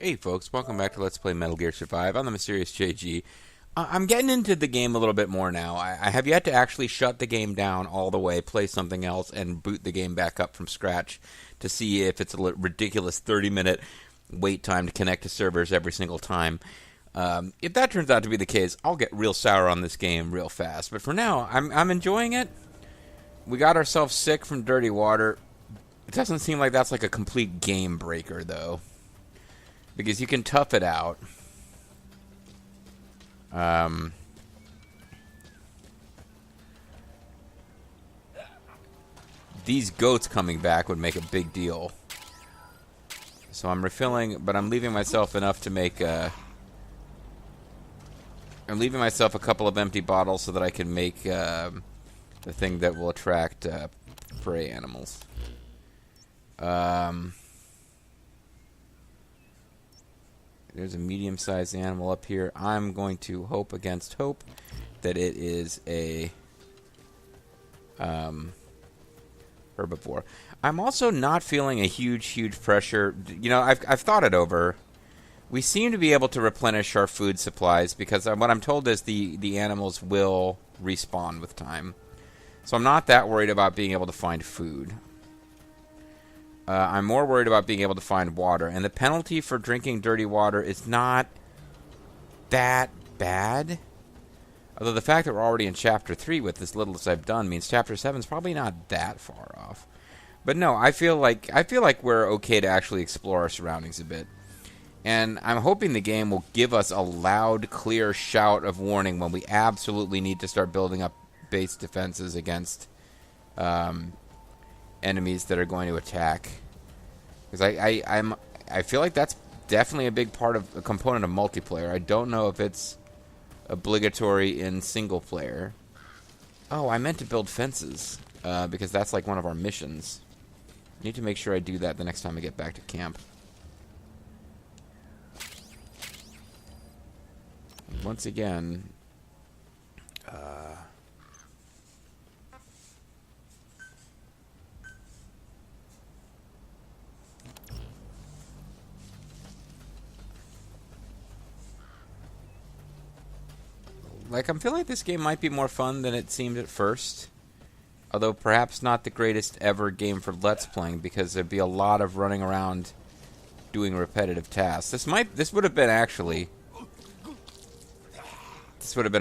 Hey folks, welcome back to Let's Play Metal Gear Survive. I'm the Mysterious JG. I'm getting into the game a little bit more now. I have yet to actually shut the game down all the way, play something else, and boot the game back up from scratch to see if it's a ridiculous 30-minute wait time to connect to servers every single time. If that turns out to be the case, I'll get real sour on this game real fast. But for now, I'm enjoying it. We got ourselves sick from dirty water. It doesn't seem like that's like a complete game breaker, though. Because you can tough it out. These goats coming back would make a big deal. So I'm refilling, but I'm leaving myself enough to make I'm leaving myself a couple of empty bottles so that I can make the thing that will attract prey animals. There's a medium-sized animal up here. I'm going to hope against hope that it is a herbivore. I'm also not feeling a huge pressure. You know, I've thought it over. We seem to be able to replenish our food supplies because what I'm told is the animals will respawn with time. So I'm not that worried about being able to find food. I'm more worried about being able to find water. And the penalty for drinking dirty water is not that bad. Although the fact that we're already in Chapter 3 with as little as I've done means Chapter 7 is probably not that far off. But no, I feel like we're okay to actually explore our surroundings a bit. And I'm hoping the game will give us a loud, clear shout of warning when we absolutely need to start building up base defenses against enemies that are going to attack. Because I feel like that's definitely a big part of a component of multiplayer. I don't know if it's obligatory in single player. Oh, I meant to build fences because that's like one of our missions. I need to make sure I do that the next time I get back to camp. Once again, like, I'm feeling like this game might be more fun than it seemed at first. Although perhaps not the greatest ever game for Let's Playing, because there'd be a lot of running around doing repetitive tasks. This would have been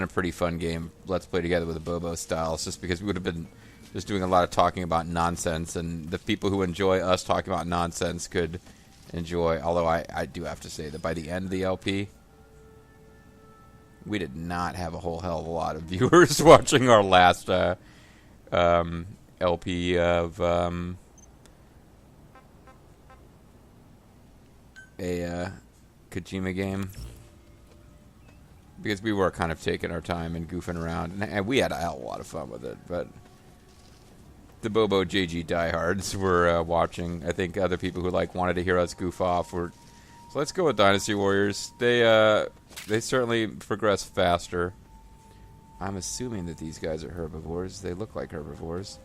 a pretty fun game, Let's Play together with a Bobo Styles, just because we would have been just doing a lot of talking about nonsense, and the people who enjoy us talking about nonsense could enjoy, although I do have to say that by the end of the LP, we did not have a whole hell of a lot of viewers watching our last LP of a Kojima game. Because we were kind of taking our time and goofing around. And we had a hell of a lot of fun with it. But the Bobo JG diehards were watching. I think other people who wanted to hear us goof off were... So let's go with Dynasty Warriors. They certainly progress faster. I'm assuming that these guys are herbivores. They look like herbivores.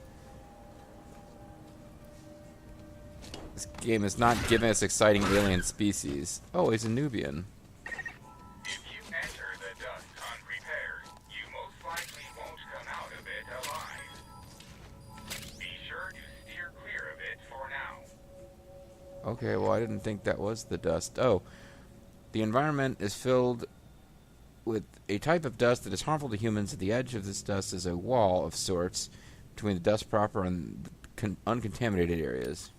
This game is not giving us exciting alien species. Oh, he's a Nubian. If you enter the dust unprepared, you most likely won't come out of it alive. Be sure to steer clear of it for now. Okay, well, I didn't think that was the dust. Oh, the environment is filled with a type of dust that is harmful to humans. At the edge of this dust is a wall of sorts between the dust proper and uncontaminated areas.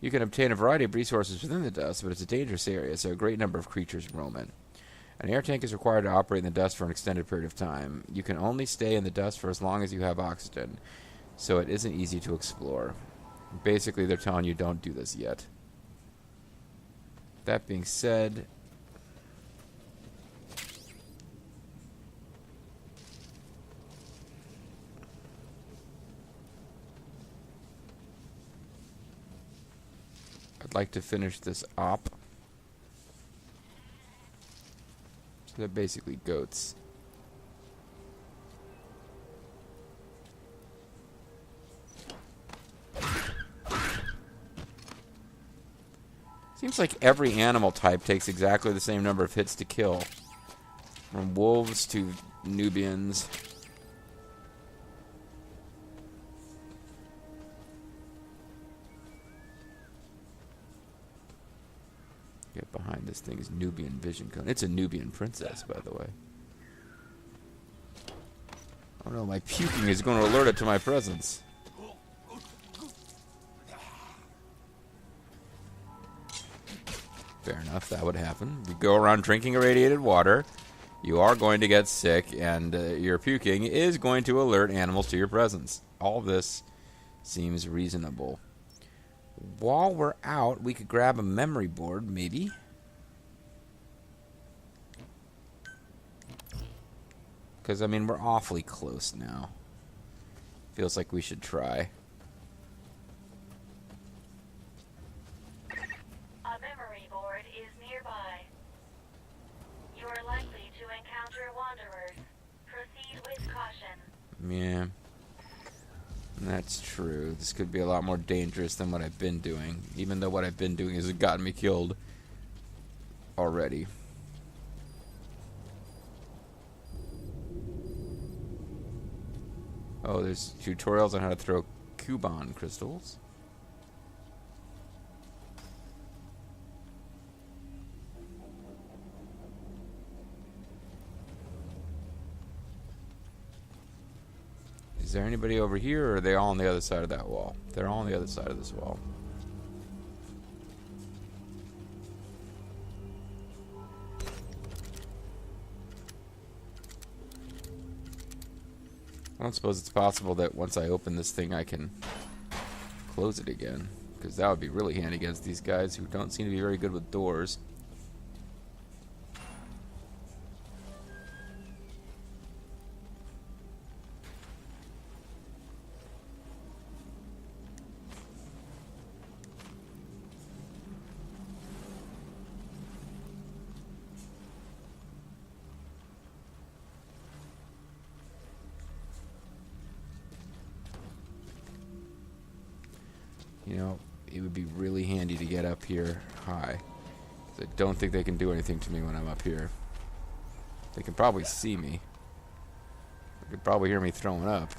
You can obtain a variety of resources within the dust, but it's a dangerous area, so a great number of creatures roam it. An air tank is required to operate in the dust for an extended period of time. You can only stay in the dust for as long as you have oxygen, so it isn't easy to explore. Basically, they're telling you don't do this yet. That being said... I'd like to finish this op. So they're basically goats. Seems like every animal type takes exactly the same number of hits to kill. From wolves to Nubians. Get behind this thing is Nubian vision cone. It's a Nubian princess, by the way. Oh no, my puking is going to alert it to my presence. Fair enough, that would happen. You go around drinking irradiated water, you are going to get sick, and your puking is going to alert animals to your presence. All this seems reasonable. While we're out, we could grab a memory board, maybe. Because, I mean, we're awfully close now. Feels like we should try. A memory board is nearby. You are likely to encounter wanderers. Proceed with caution. Yeah. That's true. This could be a lot more dangerous than what I've been doing. Even though what I've been doing has gotten me killed already. Oh, there's tutorials on how to throw Cuban crystals. Is there anybody over here, or are they all on the other side of that wall? They're all on the other side of this wall. I don't suppose it's possible that once I open this thing I can close it again, because that would be really handy against these guys who don't seem to be very good with doors. You know, it would be really handy to get up here high. I don't think they can do anything to me when I'm up here. They can probably see me. They could probably hear me throwing up.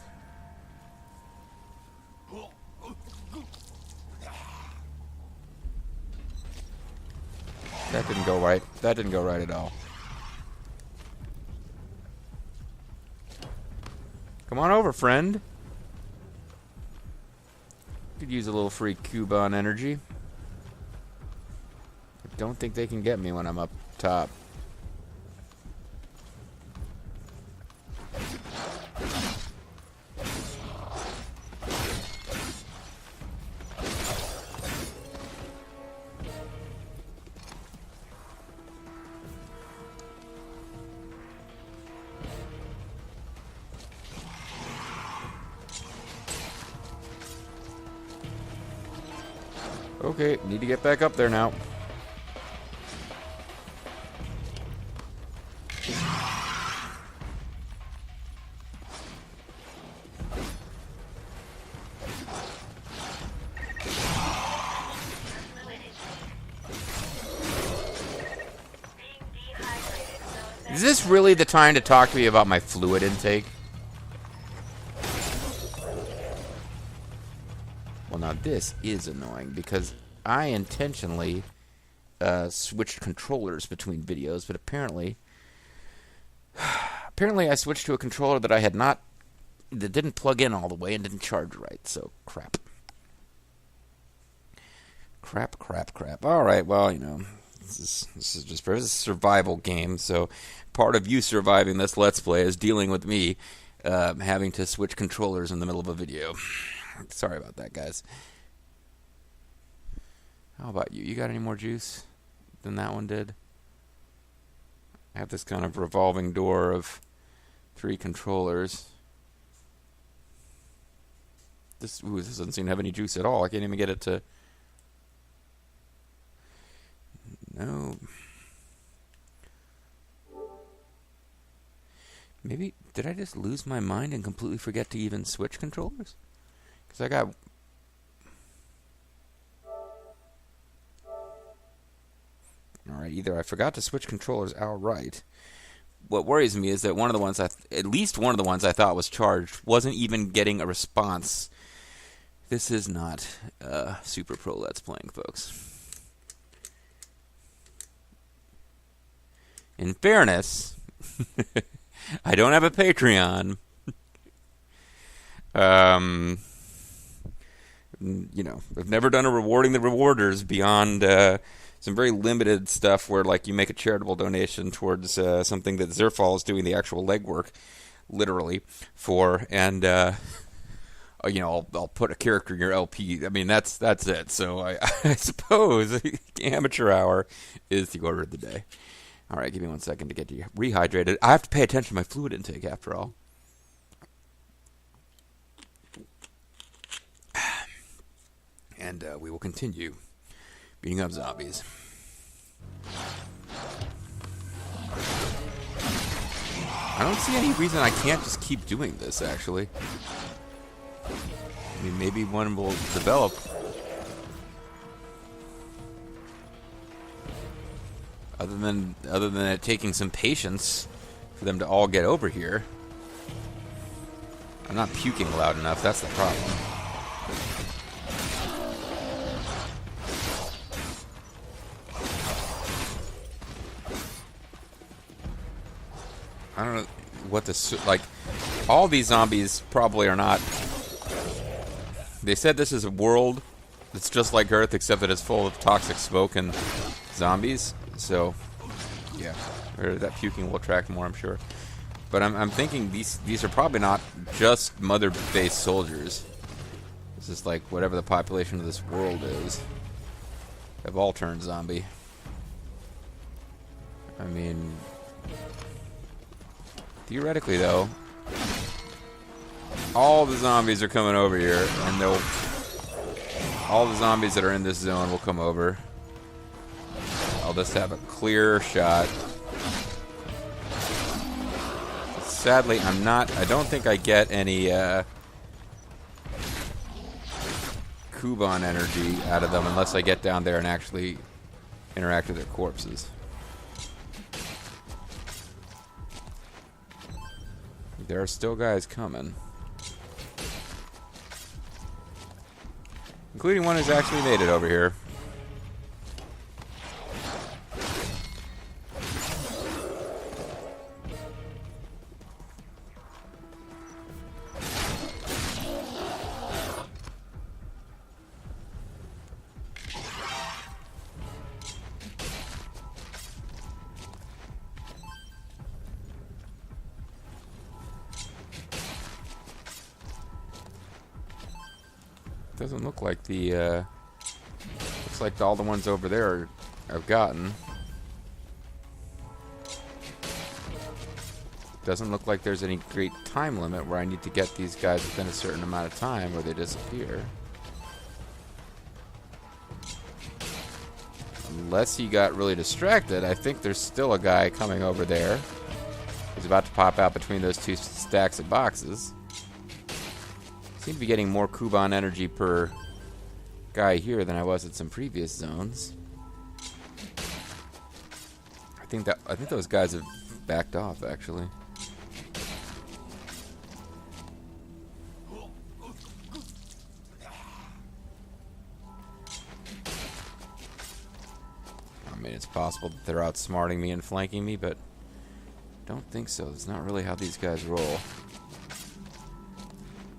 That didn't go right. That didn't go right at all. Come on over, friend. Could use a little free Cuban energy. I don't think they can get me when I'm up top. Okay, need to get back up there now. Is this really the time to talk to me about my fluid intake? Well, now this is annoying because I intentionally switched controllers between videos, but apparently I switched to a controller that I had not, that didn't plug in all the way and didn't charge right, so crap. Crap. Alright, well, you know, this is just a survival game, so part of you surviving this Let's Play is dealing with me having to switch controllers in the middle of a video. Sorry about that, guys. How about you? You got any more juice than that one did? I have this kind of revolving door of 3 controllers. This doesn't seem to have any juice at all. I can't even get it to... No. Maybe, did I just lose my mind and completely forget to even switch controllers? Because I got... either I forgot to switch controllers outright. What worries me is that one of the ones at least one of the ones I thought was charged wasn't even getting a response. This is not Super Pro Let's Playing, folks. In fairness, I don't have a Patreon. I've never done a rewarding the rewarders beyond some very limited stuff where, like, you make a charitable donation towards something that Zerfall is doing the actual legwork, literally, for, and I'll put a character in your LP. I mean, that's it. So I suppose amateur hour is the order of the day. All right, give me 1 second to get you rehydrated. I have to pay attention to my fluid intake after all. And we will continue beating up zombies. I don't see any reason I can't just keep doing this, actually. I mean, maybe one will develop. Other than it taking some patience for them to all get over here. I'm not puking loud enough, that's the problem. I don't know what this, like, all these zombies probably are not. They said this is a world that's just like Earth, except that it's full of toxic smoke and zombies. So, yeah, or that puking will attract more, I'm sure. But I'm thinking these are probably not just mother-based soldiers. This is like whatever the population of this world is. They've all turned zombie. I mean, theoretically, though, all the zombies are coming over here, and all the zombies that are in this zone will come over. I'll just have a clear shot. Sadly, I don't think I get any Kuban energy out of them unless I get down there and actually interact with their corpses. There are still guys coming. Including one who's actually made it over here. Doesn't look like looks like all the ones over there have gotten. Doesn't look like there's any great time limit where I need to get these guys within a certain amount of time or they disappear. Unless he got really distracted, I think there's still a guy coming over there. He's about to pop out between those two stacks of boxes. Seem to be getting more Kuban energy per guy here than I was at some previous zones. I think those guys have backed off, actually. I mean, it's possible that they're outsmarting me and flanking me, but I don't think so. That's not really how these guys roll.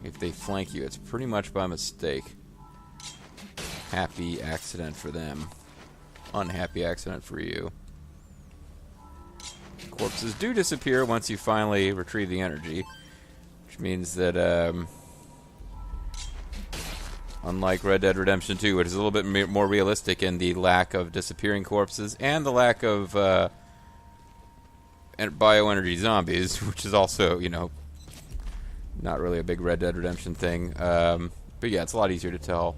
If they flank you, it's pretty much by mistake. Happy accident for them. Unhappy accident for you. Corpses do disappear once you finally retrieve the energy. Which means that, unlike Red Dead Redemption 2, it is a little bit more realistic in the lack of disappearing corpses and the lack of bioenergy zombies, which is also, not really a big Red Dead Redemption thing. But yeah, it's a lot easier to tell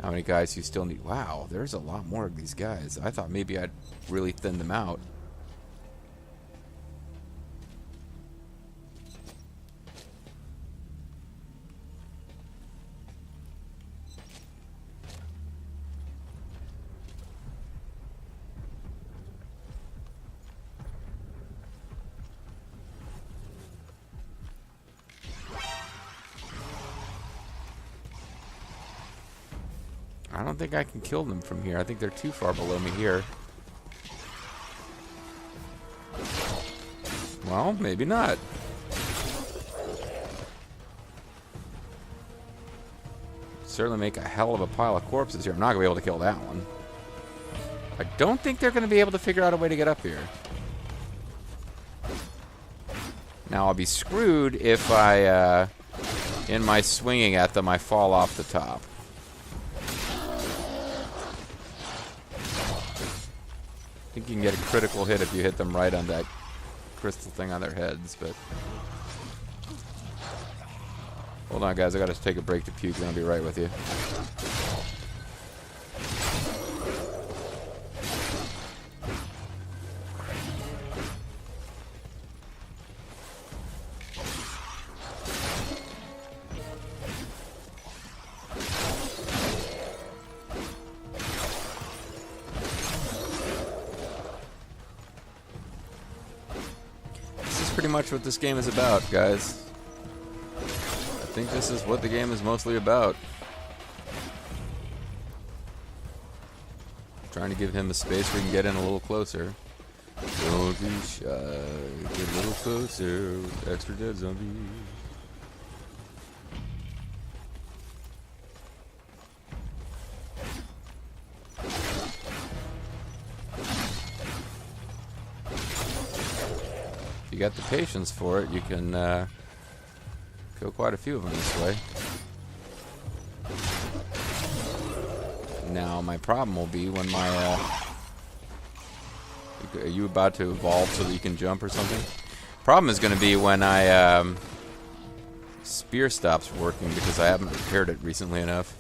how many guys you still need. Wow, there's a lot more of these guys. I thought maybe I'd really thin them out. I don't think I can kill them from here. I think they're too far below me here. Well, maybe not. Certainly make a hell of a pile of corpses here. I'm not going to be able to kill that one. I don't think they're going to be able to figure out a way to get up here. Now, I'll be screwed if I, in my swinging at them, I fall off the top. I think you can get a critical hit if you hit them right on that crystal thing on their heads, but... Hold on, guys. I gotta take a break to puke, and I'll be right with you. This is pretty much what this game is about, guys. I think this is what the game is mostly about. Trying to give him a space where he can get in a little closer. Don't be shy, get a little closer with extra dead zombies. If you got the patience for it, you can kill quite a few of them this way. Now, my problem will be when my... are you about to evolve so that you can jump or something? Problem is going to be when I... spear stops working because I haven't repaired it recently enough.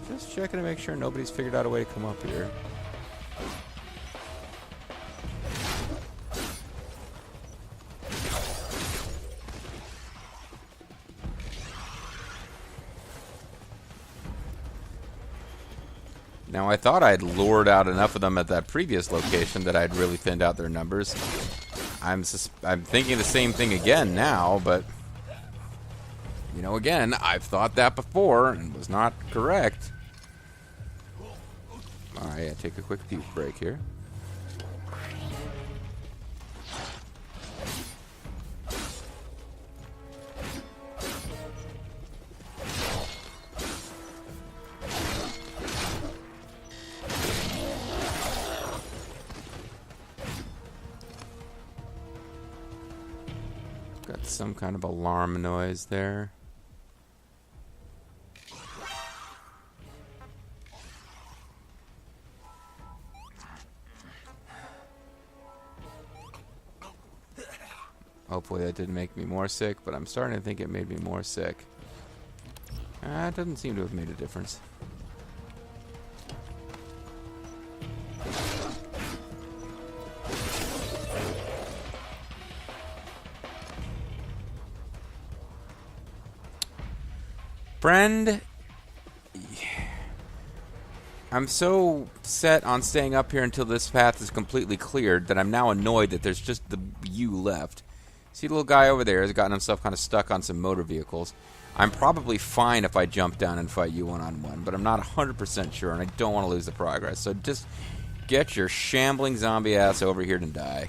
Just checking to make sure nobody's figured out a way to come up here. Now, I thought I'd lured out enough of them at that previous location that I'd really thinned out their numbers. I'm thinking the same thing again now, but... You know, again, I've thought that before and was not correct. Alright, I take a quick puke break here. Got some kind of alarm noise there. Hopefully that didn't make me more sick, but I'm starting to think it made me more sick. It doesn't seem to have made a difference. Friend, I'm so set on staying up here until this path is completely cleared that I'm now annoyed that there's just the you left. See the little guy over there has gotten himself kind of stuck on some motor vehicles. I'm probably fine if I jump down and fight you one-on-one, but I'm not 100% sure, and I don't want to lose the progress. So just get your shambling zombie ass over here and die.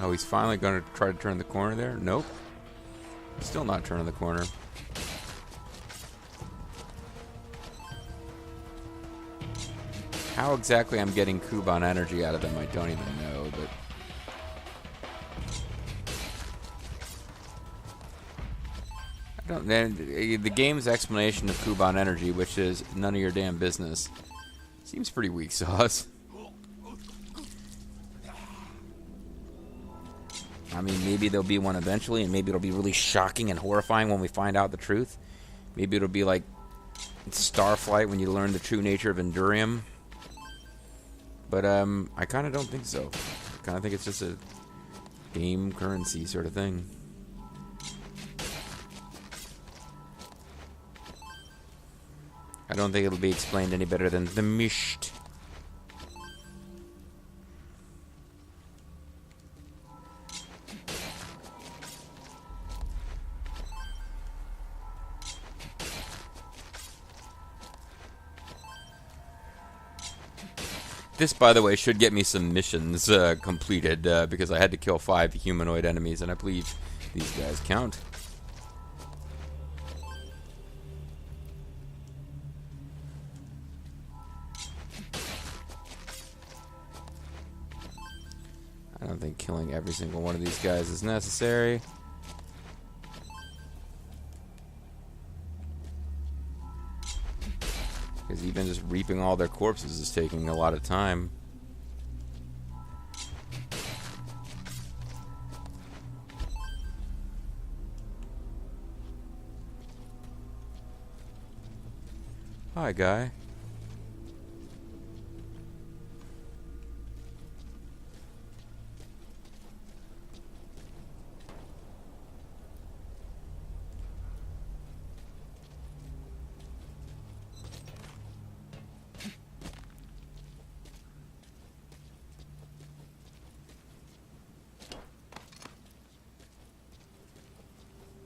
Oh, he's finally going to try to turn the corner there? Nope. Still not turning the corner. How exactly I'm getting Kuban energy out of them, I don't even know, but... The game's explanation of Kuban energy, which is none of your damn business, seems pretty weak sauce. I mean, maybe there'll be one eventually, and maybe it'll be really shocking and horrifying when we find out the truth. Maybe it'll be like Starflight when you learn the true nature of Endurium. But I kind of don't think so. I kind of think it's just a game currency sort of thing. I don't think it'll be explained any better than the misht. This, by the way, should get me some missions completed, because I had to kill 5 humanoid enemies, and I believe these guys count. I don't think killing every single one of these guys is necessary. Because even just reaping all their corpses is taking a lot of time. Hi, guy.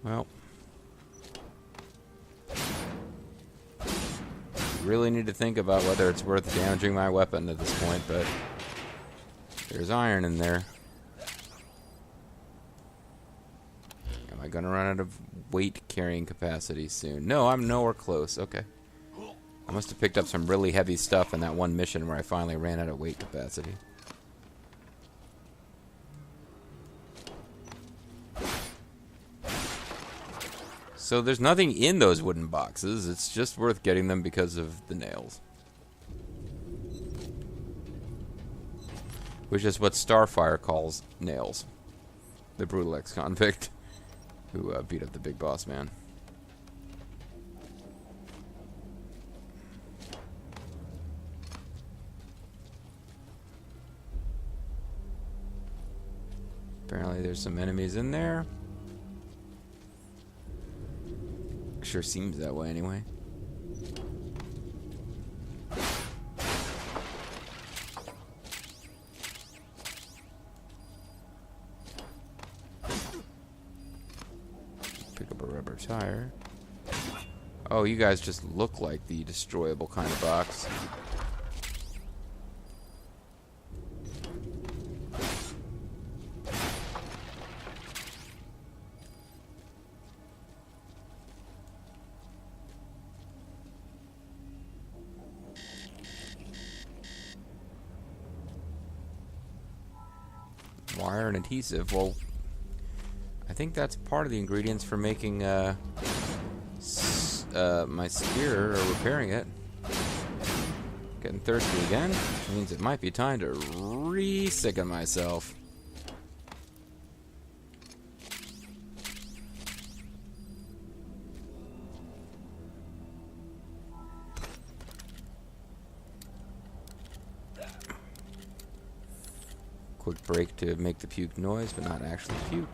Well, really need to think about whether it's worth damaging my weapon at this point, but there's iron in there. Am I gonna run out of weight carrying capacity soon? No, I'm nowhere close. Okay. I must have picked up some really heavy stuff in that one mission where I finally ran out of weight capacity. So there's nothing in those wooden boxes. It's just worth getting them because of the nails. Which is what Starfire calls nails. The brutal ex-convict who beat up the big boss man. Apparently there's some enemies in there. Sure seems that way anyway. Pick up a rubber tire. Oh, you guys just look like the destroyable kind of box. Wire and adhesive. Well, I think that's part of the ingredients for making my spear or repairing it. Getting thirsty again, which means it might be time to re-sicken myself. Quick break to make the puke noise, but not actually puke.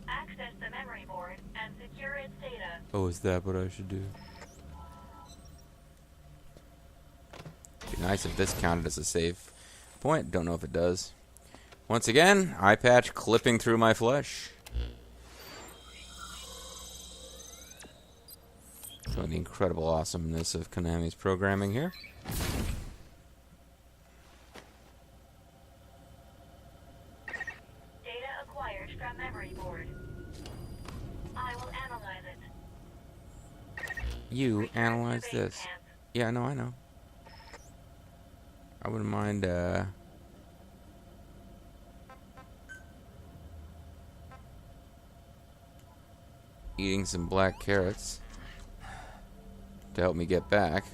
Access the memory board and secure its data. Oh, is that what I should do? Be nice if this counted as a save point. Don't know if it does. Once again, eye patch clipping through my flesh. Showing the incredible awesomeness of Konami's programming here. Data acquired from memory board. I will analyze it. You Return to analyze base this. camp. Yeah, no, I know. I wouldn't mind, eating some black carrots to help me get back.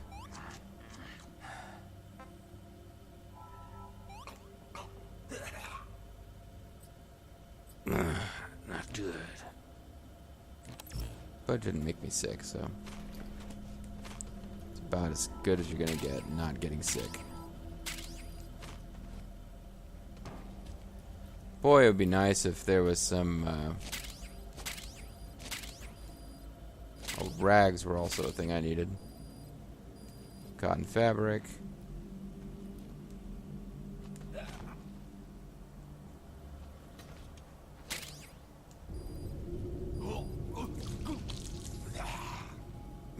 Not good. But it didn't make me sick, so it's about as good as you're gonna get not getting sick. Boy, it would be nice if there was some... Oh, rags were also a thing I needed. Cotton fabric.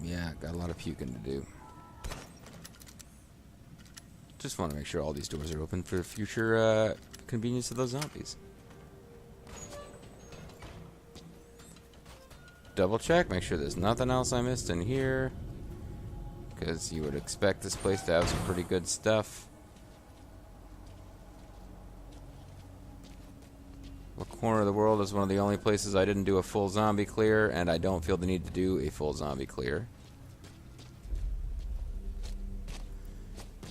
Yeah, got a lot of puking to do. Just want to make sure all these doors are open for the future convenience of those zombies. Double check, make sure there's nothing else I missed in here. Because you would expect this place to have some pretty good stuff. The corner of the world is one of the only places I didn't do a full zombie clear, and I don't feel the need to do a full zombie clear.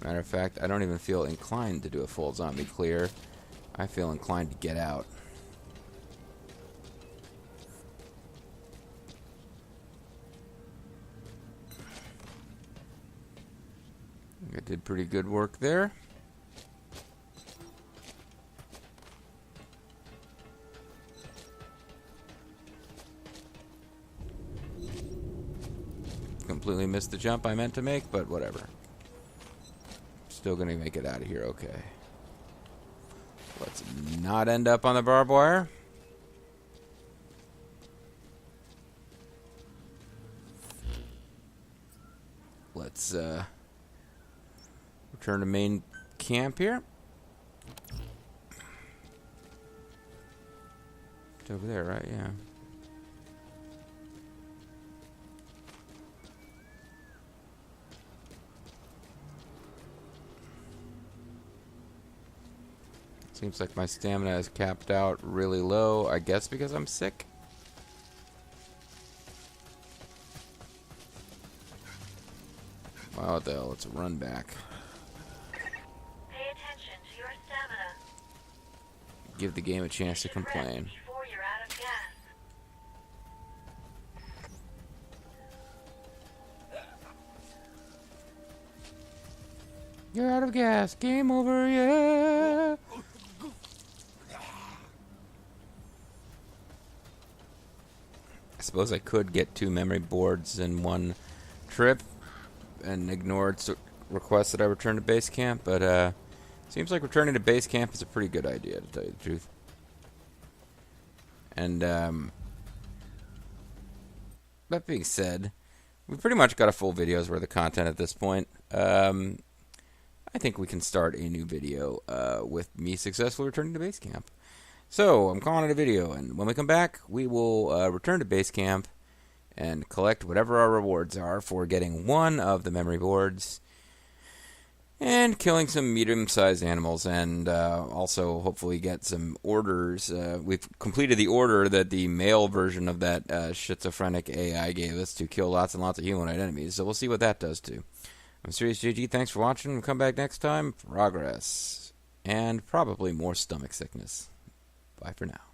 Matter of fact, I don't even feel inclined to do a full zombie clear. I feel inclined to get out. I did pretty good work there. Completely missed the jump I meant to make, but whatever. Still gonna make it out of here okay. Let's not end up on the barbed wire. Let's return to main camp here. It's over there, right? Yeah. Seems like my stamina is capped out really low, I guess because I'm sick. Wow, what the hell, let's run back. Pay attention to your stamina. Give the game a chance to You should rest complain. before you're out of gas. You're out of gas. Game over, yeah. I suppose I could get 2 memory boards in one trip and ignore its request that I return to base camp, but seems like returning to base camp is a pretty good idea, to tell you the truth. And that being said, we pretty much got a full video's worth of content at this point. I think we can start a new video with me successfully returning to base camp. So, I'm calling it a video, and when we come back, we will return to base camp and collect whatever our rewards are for getting 1 of the memory boards and killing some medium-sized animals, and also hopefully get some orders. We've completed the order that the male version of that schizophrenic AI gave us to kill lots and lots of humanoid enemies, so we'll see what that does too. I'm Serious JG, thanks for watching. We'll come back next time. Progress. And probably more stomach sickness. Bye for now.